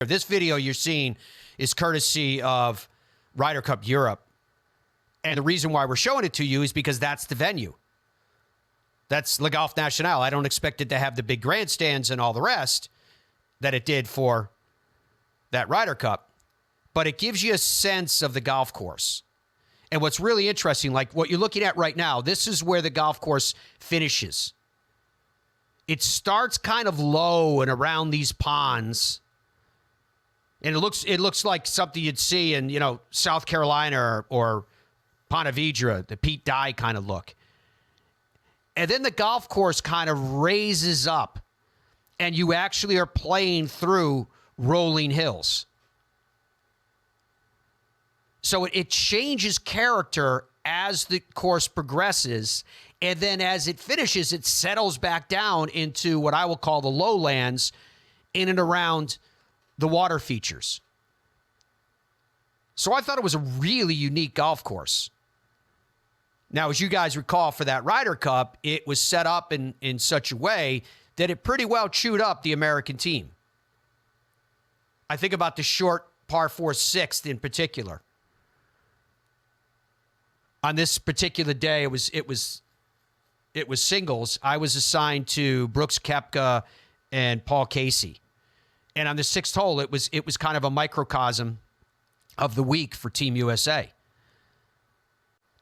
This video you're seeing is courtesy of Ryder Cup Europe. And the reason why we're showing it to you is because that's the venue. That's Le Golf National. I don't expect it to have the big grandstands and all the rest that it did for that Ryder Cup. But it gives you a sense of the golf course. And what's really interesting, like what you're looking at right now, this is where the golf course finishes. It starts kind of low and around these ponds. And it looks like something you'd see in, South Carolina or Ponte Vedra, the Pete Dye kind of look. And then the golf course kind of raises up, and you actually are playing through rolling hills. So it changes character as the course progresses, and then as it finishes, it settles back down into what I will call the lowlands in and around the water features. So I thought it was a really unique golf course. Now, as you guys recall, for that Ryder Cup, it was set up in such a way that it pretty well chewed up the American team. I think about the short par 4 sixth in particular. On this particular day, it was singles. I was assigned to Brooks Koepka and Paul Casey. And on the sixth hole, it was kind of a microcosm of the week for Team USA.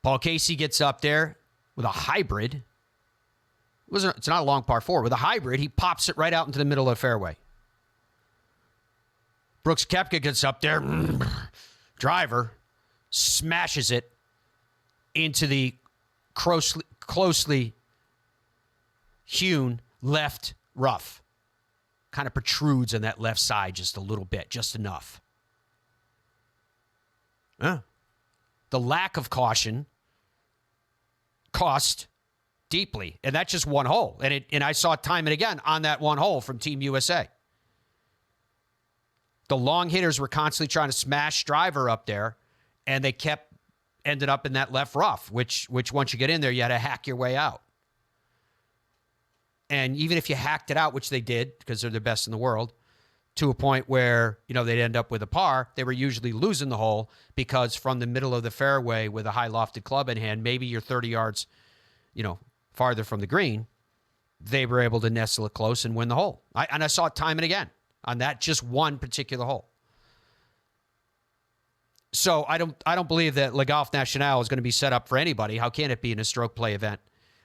Paul Casey gets up there with a hybrid. It's not a long par 4. With a hybrid, he pops it right out into the middle of the fairway. Brooks Koepka gets up there, driver, smashes it into the closely hewn left rough. Kind of protrudes on that left side just a little bit, just enough. The lack of caution cost deeply, and that's just one hole. And I saw it time and again on that one hole from Team USA. The long hitters were constantly trying to smash driver up there, and they ended up in that left rough, which once you get in there, you had to hack your way out. And even if you hacked it out, which they did, because they're the best in the world, to a point where, they'd end up with a par, they were usually losing the hole because from the middle of the fairway with a high lofted club in hand, maybe you're 30 yards, farther from the green, they were able to nestle it close and win the hole. I saw it time and again on that just one particular hole. So I don't believe that Le Golf National is going to be set up for anybody. How can it be in a stroke play event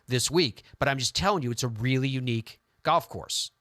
this week? But I'm just telling you, it's a really unique golf course.